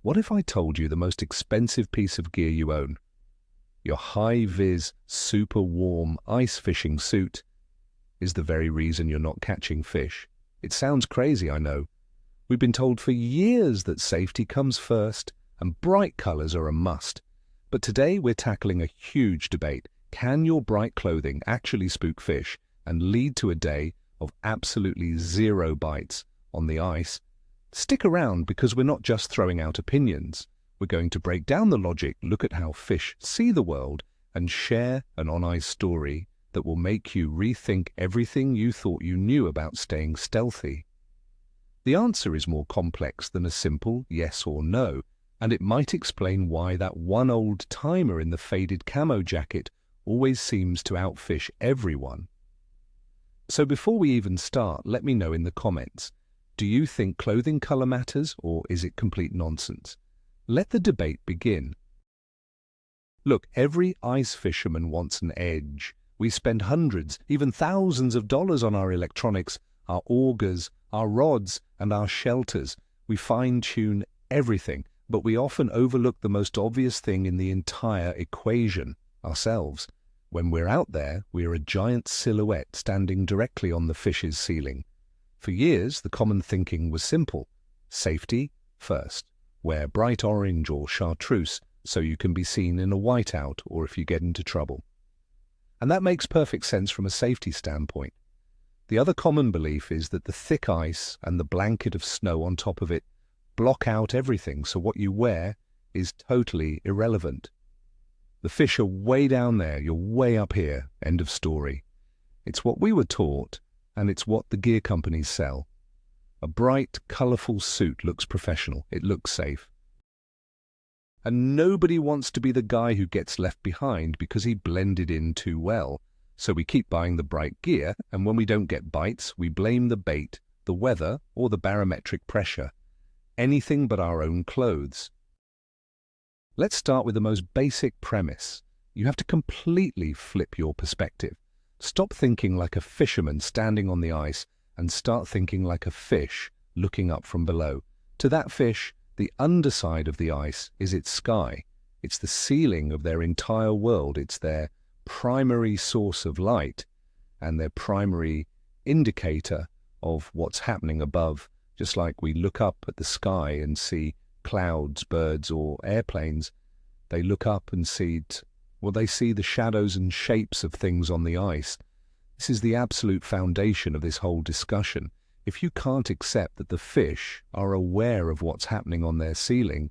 What if I told you the most expensive piece of gear you own, your high-vis, super warm ice fishing suit, is the very reason you're not catching fish? It sounds crazy, I know. We've been told for years that safety comes first and bright colors are a must. But today we're tackling a huge debate. Can your bright clothing actually spook fish and lead to a day of absolutely zero bites on the ice? Stick around, because we're not just throwing out opinions. We're going to break down the logic, look at how fish see the world, and share an on-ice story that will make you rethink everything you thought you knew about staying stealthy. The answer is more complex than a simple yes or no, and it might explain why that one old-timer in the faded camo jacket always seems to outfish everyone. So before we even start, let me know in the comments, do you think clothing color matters, or is it complete nonsense? Let the debate begin. Look, every ice fisherman wants an edge. We spend hundreds, even thousands of dollars on our electronics, our augers, our rods, and our shelters. We fine-tune everything, but we often overlook the most obvious thing in the entire equation, ourselves. When we're out there, we're a giant silhouette standing directly on the fish's ceiling. For years, the common thinking was simple. Safety first. Wear bright orange or chartreuse so you can be seen in a whiteout or if you get into trouble. And that makes perfect sense from a safety standpoint. The other common belief is that the thick ice and the blanket of snow on top of it block out everything, so what you wear is totally irrelevant. The fish are way down there, you're way up here, end of story. It's what we were taught, and it's what the gear companies sell. A bright, colorful suit looks professional, it looks safe. And nobody wants to be the guy who gets left behind because he blended in too well. So we keep buying the bright gear, and when we don't get bites, we blame the bait, the weather, or the barometric pressure. Anything but our own clothes. Let's start with the most basic premise. You have to completely flip your perspective. Stop thinking like a fisherman standing on the ice and start thinking like a fish looking up from below. To that fish, the underside of the ice is its sky. It's the ceiling of their entire world. It's their primary source of light and their primary indicator of what's happening above. Just like we look up at the sky and see clouds, birds, or airplanes, they look up and they see the shadows and shapes of things on the ice. This is the absolute foundation of this whole discussion. If you can't accept that the fish are aware of what's happening on their ceiling,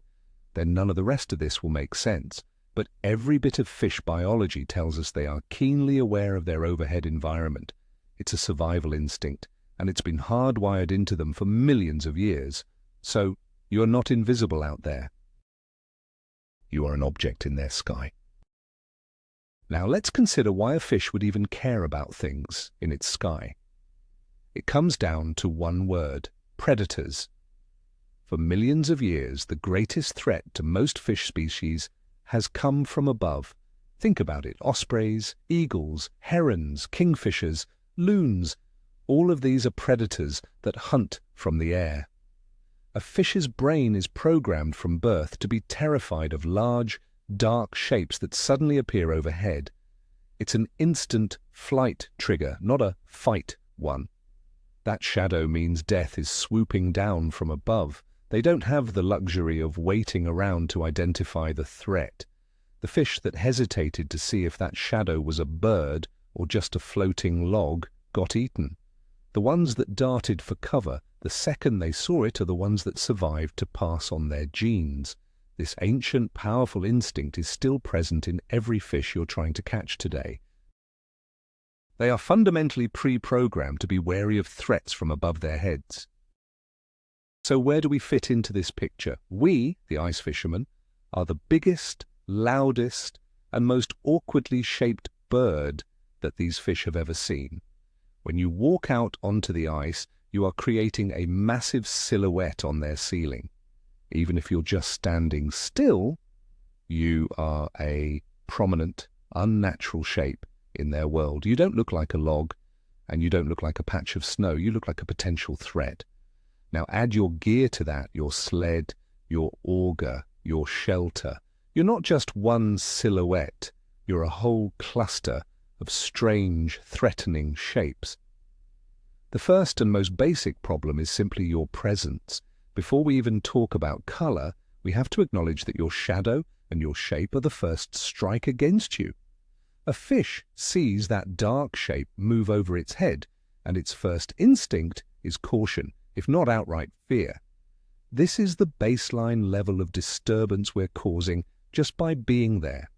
then none of the rest of this will make sense. But every bit of fish biology tells us they are keenly aware of their overhead environment. It's a survival instinct, and it's been hardwired into them for millions of years. So, you are not invisible out there. You are an object in their sky. Now let's consider why a fish would even care about things in its sky. It comes down to one word: predators. For millions of years, the greatest threat to most fish species has come from above. Think about it: ospreys, eagles, herons, kingfishers, loons. All of these are predators that hunt from the air. A fish's brain is programmed from birth to be terrified of large, dark shapes that suddenly appear overhead. It's an instant flight trigger, not a fight one. That shadow means death is swooping down from above. They don't have the luxury of waiting around to identify the threat. The fish that hesitated to see if that shadow was a bird or just a floating log got eaten. The ones that darted for cover the second they saw it are the ones that survived to pass on their genes. This ancient, powerful instinct is still present in every fish you're trying to catch today. They are fundamentally pre-programmed to be wary of threats from above their heads. So where do we fit into this picture? We, the ice fishermen, are the biggest, loudest, and most awkwardly shaped bird that these fish have ever seen. When you walk out onto the ice, you are creating a massive silhouette on their ceiling. Even if you're just standing still, you are a prominent, unnatural shape in their world. You don't look like a log, and you don't look like a patch of snow. You look like a potential threat. Now add your gear to that, your sled, your auger, your shelter. You're not just one silhouette, you're a whole cluster of strange, threatening shapes. The first and most basic problem is simply your presence. Before we even talk about color, we have to acknowledge that your shadow and your shape are the first strike against you. A fish sees that dark shape move over its head, and its first instinct is caution, if not outright fear. This is the baseline level of disturbance we're causing just by being there.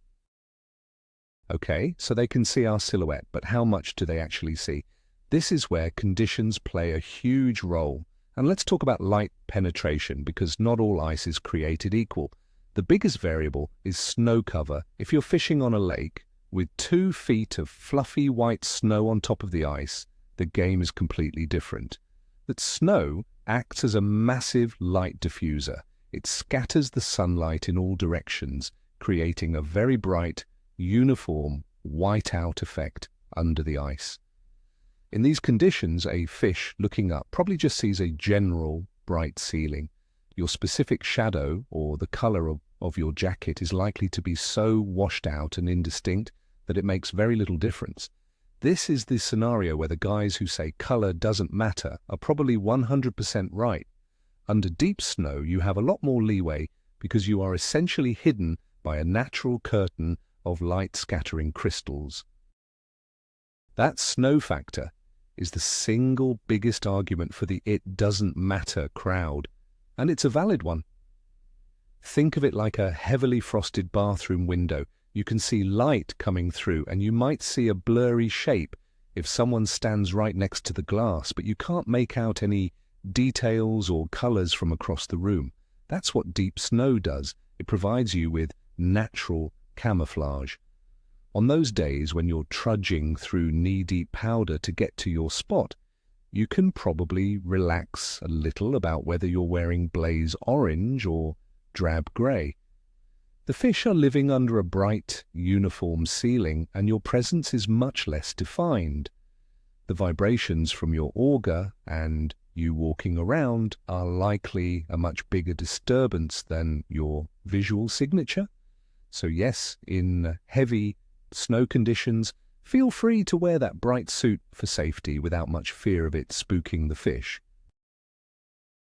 Okay, so they can see our silhouette, but how much do they actually see? This is where conditions play a huge role. And let's talk about light penetration, because not all ice is created equal. The biggest variable is snow cover. If you're fishing on a lake with 2 feet of fluffy white snow on top of the ice, the game is completely different. That snow acts as a massive light diffuser. It scatters the sunlight in all directions, creating a very bright, uniform, white-out effect under the ice. In these conditions, a fish looking up probably just sees a general bright ceiling. Your specific shadow or the color of your jacket is likely to be so washed out and indistinct that it makes very little difference. This is the scenario where the guys who say color doesn't matter are probably 100% right. Under deep snow, you have a lot more leeway because you are essentially hidden by a natural curtain of light-scattering crystals. That snow factor is the single biggest argument for the "it doesn't matter" crowd, and it's a valid one. Think of it like a heavily frosted bathroom window. You can see light coming through, and you might see a blurry shape if someone stands right next to the glass, but you can't make out any details or colors from across the room. That's what deep snow does. It provides you with natural camouflage. On those days when you're trudging through knee-deep powder to get to your spot, you can probably relax a little about whether you're wearing blaze orange or drab grey. The fish are living under a bright, uniform ceiling, and your presence is much less defined. The vibrations from your auger and you walking around are likely a much bigger disturbance than your visual signature. So yes, in heavy snow conditions, feel free to wear that bright suit for safety without much fear of it spooking the fish.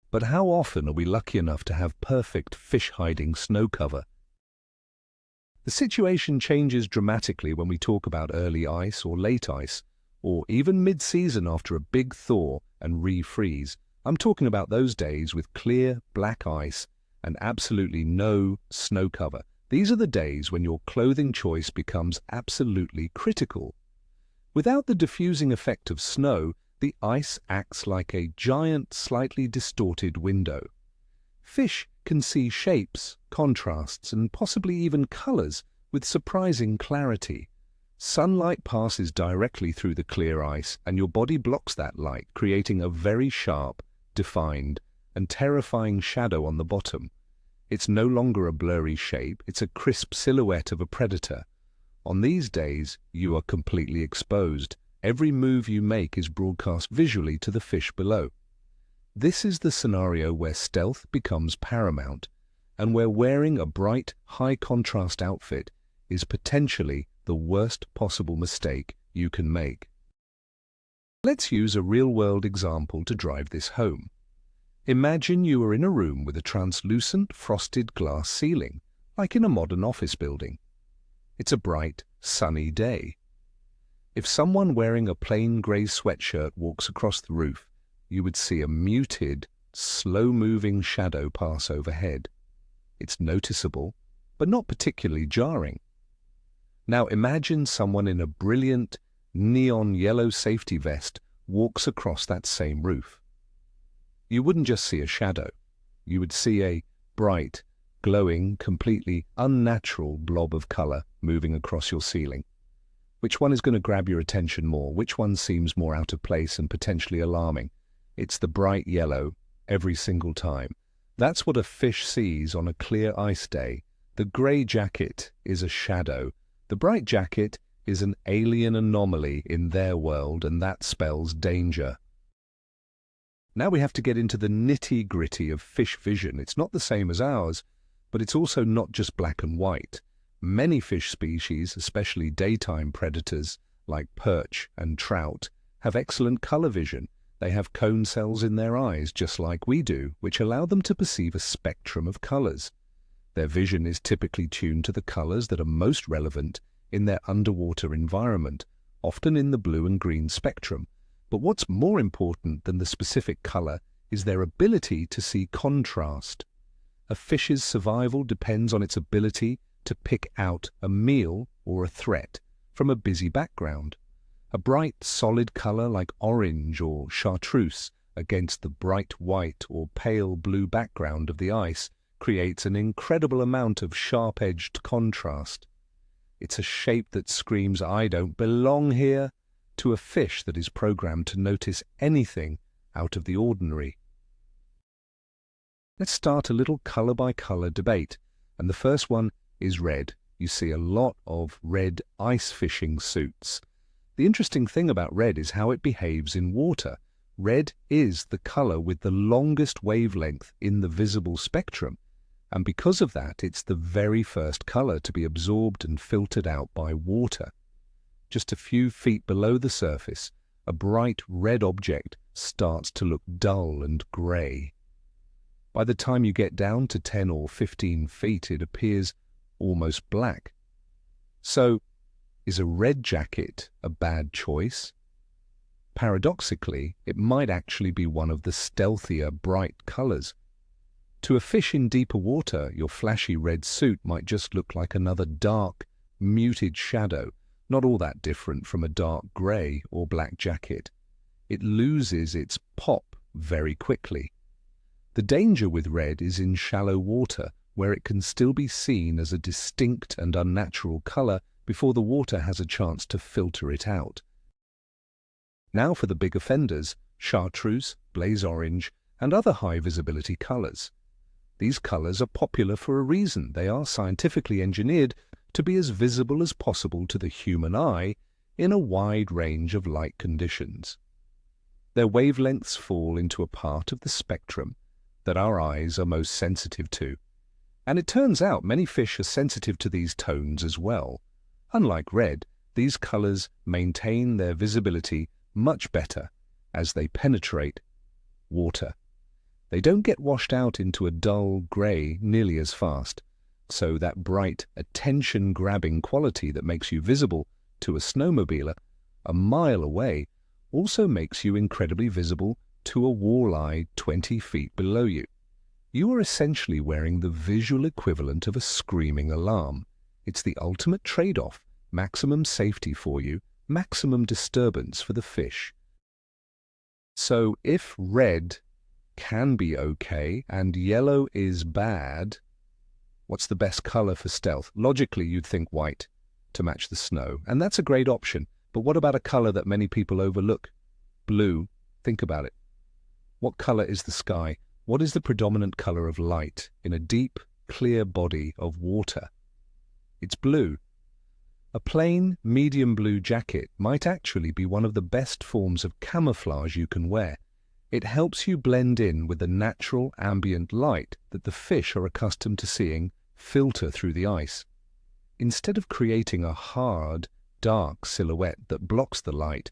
But how often are we lucky enough to have perfect fish-hiding snow cover? The situation changes dramatically when we talk about early ice or late ice, or even mid-season after a big thaw and refreeze. I'm talking about those days with clear black ice and absolutely no snow cover. These are the days when your clothing choice becomes absolutely critical. Without the diffusing effect of snow, the ice acts like a giant, slightly distorted window. Fish can see shapes, contrasts, and possibly even colors with surprising clarity. Sunlight passes directly through the clear ice, and your body blocks that light, creating a very sharp, defined, and terrifying shadow on the bottom. It's no longer a blurry shape, it's a crisp silhouette of a predator. On these days, you are completely exposed. Every move you make is broadcast visually to the fish below. This is the scenario where stealth becomes paramount, and where wearing a bright, high-contrast outfit is potentially the worst possible mistake you can make. Let's use a real-world example to drive this home. Imagine you are in a room with a translucent frosted glass ceiling, like in a modern office building. It's a bright, sunny day. If someone wearing a plain grey sweatshirt walks across the roof, you would see a muted, slow-moving shadow pass overhead. It's noticeable, but not particularly jarring. Now imagine someone in a brilliant, neon yellow safety vest walks across that same roof. You wouldn't just see a shadow. You would see a bright, glowing, completely unnatural blob of color moving across your ceiling. Which one is going to grab your attention more? Which one seems more out of place and potentially alarming? It's the bright yellow every single time. That's what a fish sees on a clear ice day. The gray jacket is a shadow. The bright jacket is an alien anomaly in their world, and that spells danger. Now we have to get into the nitty-gritty of fish vision. It's not the same as ours, but it's also not just black and white. Many fish species, especially daytime predators like perch and trout, have excellent color vision. They have cone cells in their eyes, just like we do, which allow them to perceive a spectrum of colors. Their vision is typically tuned to the colors that are most relevant in their underwater environment, often in the blue and green spectrum. But what's more important than the specific color is their ability to see contrast. A fish's survival depends on its ability to pick out a meal or a threat from a busy background. A bright, solid color like orange or chartreuse against the bright white or pale blue background of the ice creates an incredible amount of sharp-edged contrast. It's a shape that screams, "I don't belong here," to a fish that is programmed to notice anything out of the ordinary. Let's start a little color-by-color debate, and the first one is red. You see a lot of red ice fishing suits. The interesting thing about red is how it behaves in water. Red is the color with the longest wavelength in the visible spectrum, and because of that, it's the very first color to be absorbed and filtered out by water. Just a few feet below the surface, a bright red object starts to look dull and gray. By the time you get down to 10 or 15 feet, it appears almost black. So, is a red jacket a bad choice? Paradoxically, it might actually be one of the stealthier, bright colors. To a fish in deeper water, your flashy red suit might just look like another dark, muted shadow, not all that different from a dark gray or black jacket. It loses its pop very quickly. The danger with red is in shallow water, where it can still be seen as a distinct and unnatural color before the water has a chance to filter it out. Now for the big offenders, chartreuse, blaze orange, and other high-visibility colors. These colors are popular for a reason. They are scientifically engineered to be as visible as possible to the human eye in a wide range of light conditions. Their wavelengths fall into a part of the spectrum that our eyes are most sensitive to. And it turns out many fish are sensitive to these tones as well. Unlike red, these colors maintain their visibility much better as they penetrate water. They don't get washed out into a dull gray nearly as fast, so that bright, attention-grabbing quality that makes you visible to a snowmobiler a mile away also makes you incredibly visible to a walleye 20 feet below you. You are essentially wearing the visual equivalent of a screaming alarm. It's the ultimate trade-off: maximum safety for you, maximum disturbance for the fish. So if red can be okay and yellow is bad, what's the best color for stealth? Logically, you'd think white to match the snow, and that's a great option. But what about a color that many people overlook? Blue. Think about it. What color is the sky? What is the predominant color of light in a deep, clear body of water? It's blue. A plain, medium blue jacket might actually be one of the best forms of camouflage you can wear. It helps you blend in with the natural ambient light that the fish are accustomed to seeing filter through the ice. Instead of creating a hard, dark silhouette that blocks the light,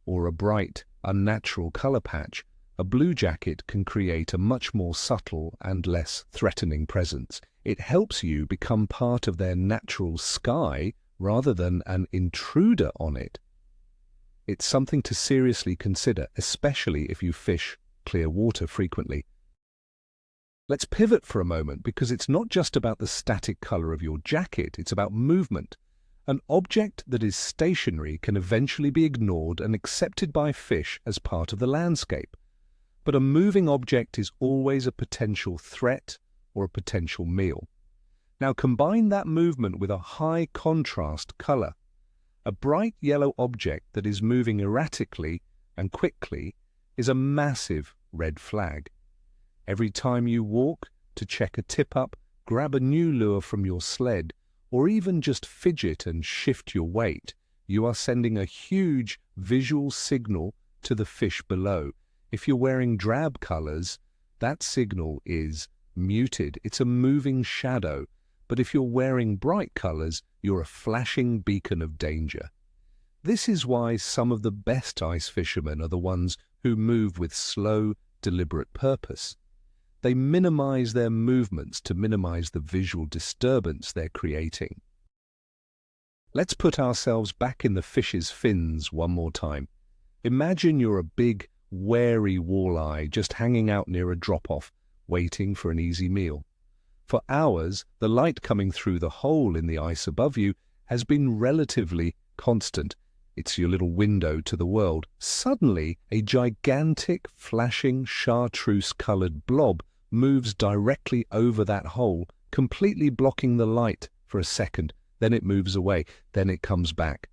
or a bright, unnatural color patch, a blue jacket can create a much more subtle and less threatening presence. It helps you become part of their natural sky rather than an intruder on it. It's something to seriously consider, especially if you fish clear water frequently. Let's pivot for a moment, because it's not just about the static color of your jacket, it's about movement. An object that is stationary can eventually be ignored and accepted by fish as part of the landscape. But a moving object is always a potential threat or a potential meal. Now combine that movement with a high contrast color. A bright yellow object that is moving erratically and quickly is a massive red flag. Every time you walk to check a tip-up, grab a new lure from your sled, or even just fidget and shift your weight, you are sending a huge visual signal to the fish below. If you're wearing drab colors, that signal is muted. It's a moving shadow. But if you're wearing bright colors, you're a flashing beacon of danger. This is why some of the best ice fishermen are the ones who move with slow, deliberate purpose. They minimize their movements to minimize the visual disturbance they're creating. Let's put ourselves back in the fish's fins one more time. Imagine you're a big, wary walleye just hanging out near a drop-off, waiting for an easy meal. For hours, the light coming through the hole in the ice above you has been relatively constant. It's your little window to the world. Suddenly, a gigantic, flashing, chartreuse-colored blob moves directly over that hole, completely blocking the light for a second. Then it moves away. Then it comes back.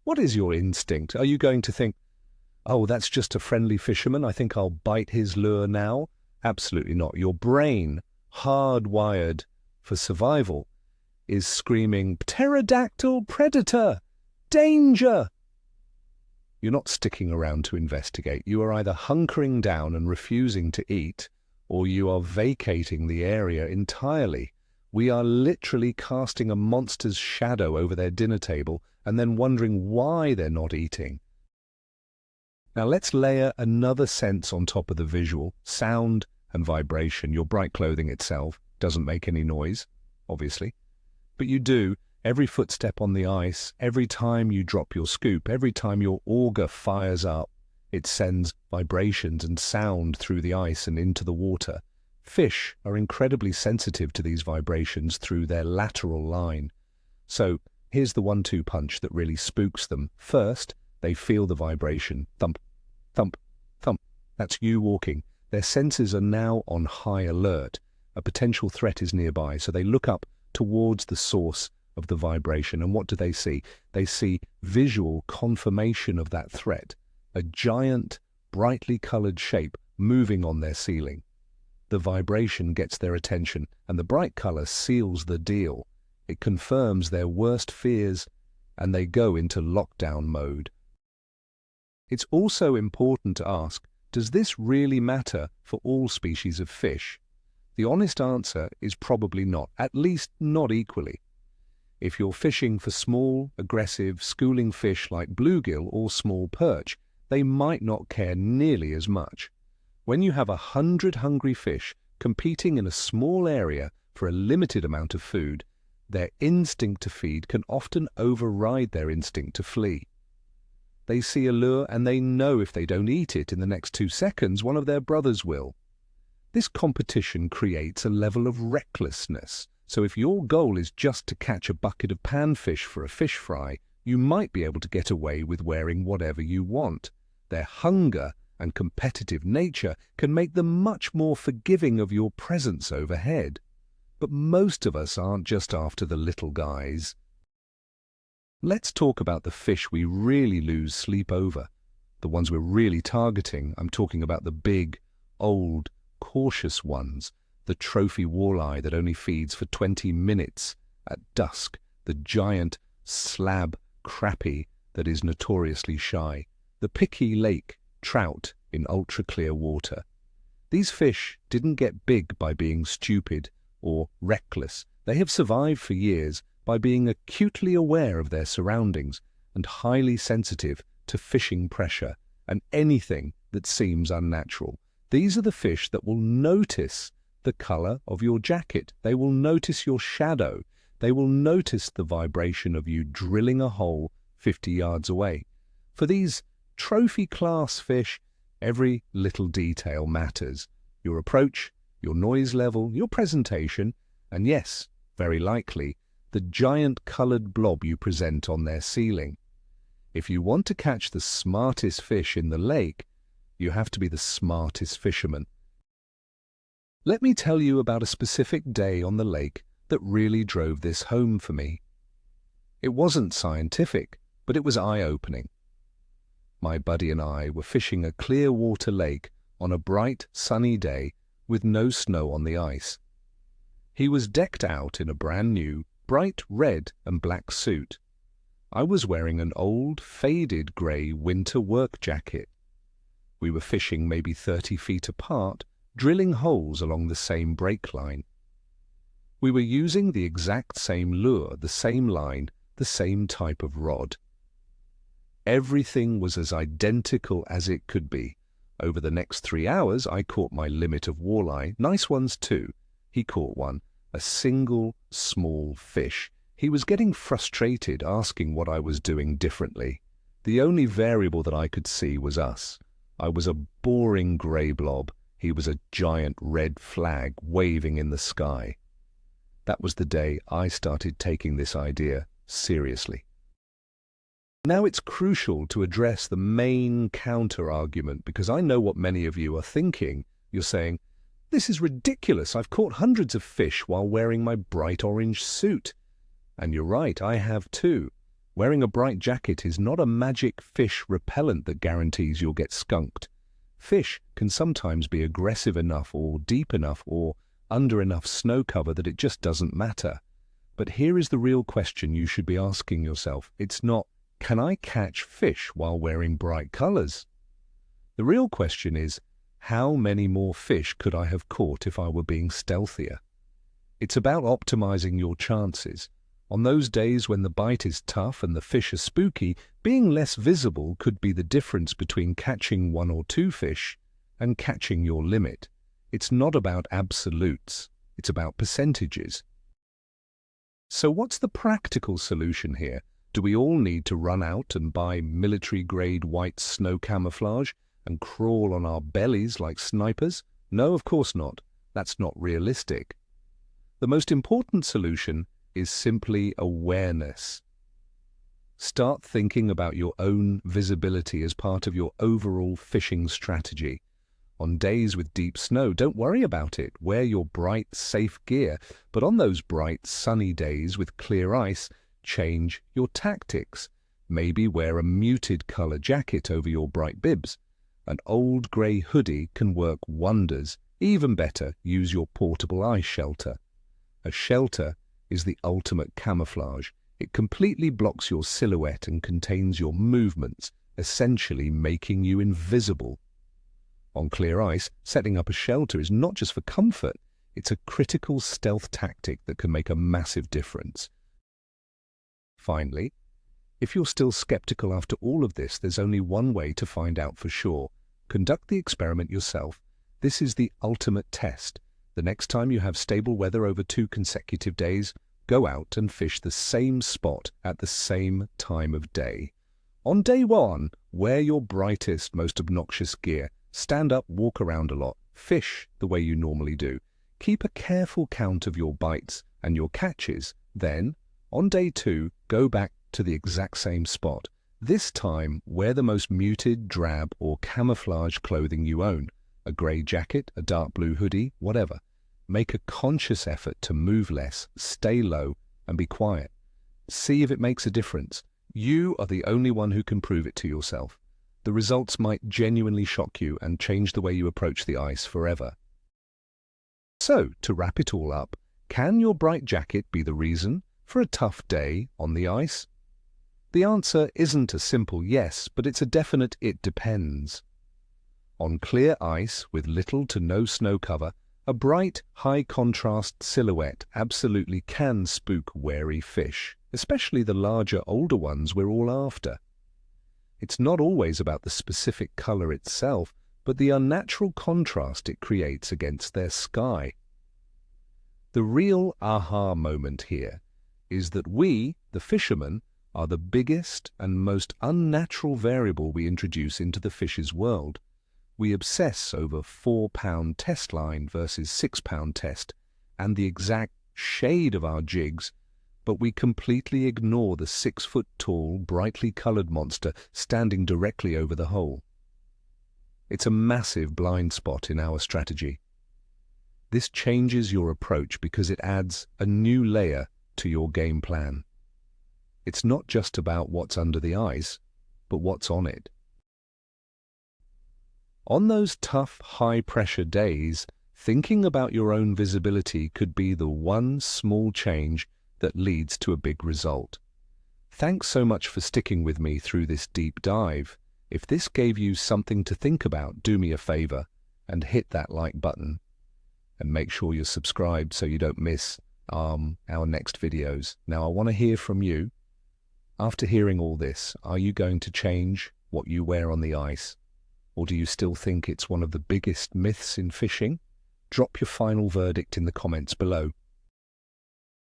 What is your instinct? Are you going to think, oh, that's just a friendly fisherman, I think I'll bite his lure now? Absolutely not. Your brain, hardwired for survival, is screaming, pterodactyl predator! Danger! You're not sticking around to investigate. You are either hunkering down and refusing to eat, or you are vacating the area entirely. We are literally casting a monster's shadow over their dinner table and then wondering why they're not eating. Now let's layer another sense on top of the visual, sound and vibration. Your bright clothing itself doesn't make any noise, obviously, but you do. Every footstep on the ice, every time you drop your scoop, every time your auger fires up, it sends vibrations and sound through the ice and into the water. Fish are incredibly sensitive to these vibrations through their lateral line. So here's the 1-2 punch that really spooks them. First, they feel the vibration. Thump, thump, thump. That's you walking. Their senses are now on high alert. A potential threat is nearby, so they look up towards the source of the vibration. And what do they see? They see visual confirmation of that threat. A giant, brightly colored shape moving on their ceiling. The vibration gets their attention, and the bright color seals the deal. It confirms their worst fears, and they go into lockdown mode. It's also important to ask, does this really matter for all species of fish? The honest answer is probably not, at least not equally. If you're fishing for small, aggressive, schooling fish like bluegill or small perch, they might not care nearly as much. When you have 100 hungry fish competing in a small area for a limited amount of food, their instinct to feed can often override their instinct to flee. They see a lure and they know if they don't eat it in the next 2 seconds, one of their brothers will. This competition creates a level of recklessness. So if your goal is just to catch a bucket of panfish for a fish fry, you might be able to get away with wearing whatever you want. Their hunger and competitive nature can make them much more forgiving of your presence overhead. But most of us aren't just after the little guys. Let's talk about the fish we really lose sleep over. The ones we're really targeting. I'm talking about the big, old, cautious ones. The trophy walleye that only feeds for 20 minutes at dusk. The giant slab crappie that is notoriously shy. The picky lake trout in ultra-clear water. These fish didn't get big by being stupid or reckless. They have survived for years by being acutely aware of their surroundings and highly sensitive to fishing pressure and anything that seems unnatural. These are the fish that will notice the color of your jacket. They will notice your shadow. They will notice the vibration of you drilling a hole 50 yards away. For these trophy-class fish, every little detail matters. Your approach, your noise level, your presentation, and yes, very likely, the giant colored blob you present on their ceiling. If you want to catch the smartest fish in the lake, you have to be the smartest fisherman. Let me tell you about a specific day on the lake that really drove this home for me. It wasn't scientific, but it was eye-opening. My buddy and I were fishing a clear water lake on a bright, sunny day with no snow on the ice. He was decked out in a brand new, bright red and black suit. I was wearing an old, faded grey winter work jacket. We were fishing maybe 30 feet apart, drilling holes along the same break line. We were using the exact same lure, the same line, the same type of rod. Everything was as identical as it could be. Over the next 3 hours, I caught my limit of walleye, nice ones too. He caught one, a single small fish. He was getting frustrated, asking what I was doing differently. The only variable that I could see was us. I was a boring grey blob. He was a giant red flag waving in the sky. That was the day I started taking this idea seriously. Now it's crucial to address the main counter-argument, because I know what many of you are thinking. You're saying, "This is ridiculous. I've caught hundreds of fish while wearing my bright orange suit." And you're right, I have too. Wearing a bright jacket is not a magic fish repellent that guarantees you'll get skunked. Fish can sometimes be aggressive enough or deep enough or under enough snow cover that it just doesn't matter. But here is the real question you should be asking yourself. It's not, can I catch fish while wearing bright colors? The real question is, how many more fish could I have caught if I were being stealthier? It's about optimizing your chances. On those days when the bite is tough and the fish are spooky, being less visible could be the difference between catching 1 or 2 fish and catching your limit. It's not about absolutes, it's about percentages. So what's the practical solution here? Do we all need to run out and buy military-grade white snow camouflage and crawl on our bellies like snipers? No, of course not. That's not realistic. The most important solution is simply awareness. Start thinking about your own visibility as part of your overall fishing strategy. On days with deep snow, don't worry about it. Wear your bright, safe gear. But on those bright, sunny days with clear ice, change your tactics. Maybe wear a muted color jacket over your bright bibs. An old grey hoodie can work wonders. Even better, use your portable ice shelter. A shelter is the ultimate camouflage. It completely blocks your silhouette and contains your movements, essentially making you invisible. On clear ice, setting up a shelter is not just for comfort, it's a critical stealth tactic that can make a massive difference. Finally, if you're still skeptical after all of this, there's only one way to find out for sure. Conduct the experiment yourself. This is the ultimate test. The next time you have stable weather over 2 consecutive days, go out and fish the same spot at the same time of day. On day 1, wear your brightest, most obnoxious gear. Stand up, walk around a lot, fish the way you normally do. Keep a careful count of your bites and your catches. Then, on day 2, go back to the exact same spot. This time, wear the most muted, drab, or camouflage clothing you own. A grey jacket, a dark blue hoodie, whatever. Make a conscious effort to move less, stay low, and be quiet. See if it makes a difference. You are the only one who can prove it to yourself. The results might genuinely shock you and change the way you approach the ice forever. So, to wrap it all up, can your bright jacket be the reason for a tough day on the ice? The answer isn't a simple yes, but it's a definite it depends. On clear ice with little to no snow cover, a bright, high-contrast silhouette absolutely can spook wary fish, especially the larger, older ones we're all after. It's not always about the specific color itself, but the unnatural contrast it creates against their sky. The real aha moment here is that we, the fishermen, are the biggest and most unnatural variable we introduce into the fish's world. We obsess over 4-pound test line versus 6-pound test and the exact shade of our jigs, but we completely ignore the 6-foot-tall, brightly colored monster standing directly over the hole. It's a massive blind spot in our strategy. This changes your approach because it adds a new layer to your game plan. It's not just about what's under the ice, but what's on it. On those tough, high-pressure days, thinking about your own visibility could be the one small change that leads to a big result. Thanks so much for sticking with me through this deep dive. If this gave you something to think about, do me a favor and hit that like button and make sure you're subscribed so you don't miss our next videos. Now, I want to hear from you. After hearing all this, are you going to change what you wear on the ice? Or do you still think it's one of the biggest myths in fishing? Drop your final verdict in the comments below.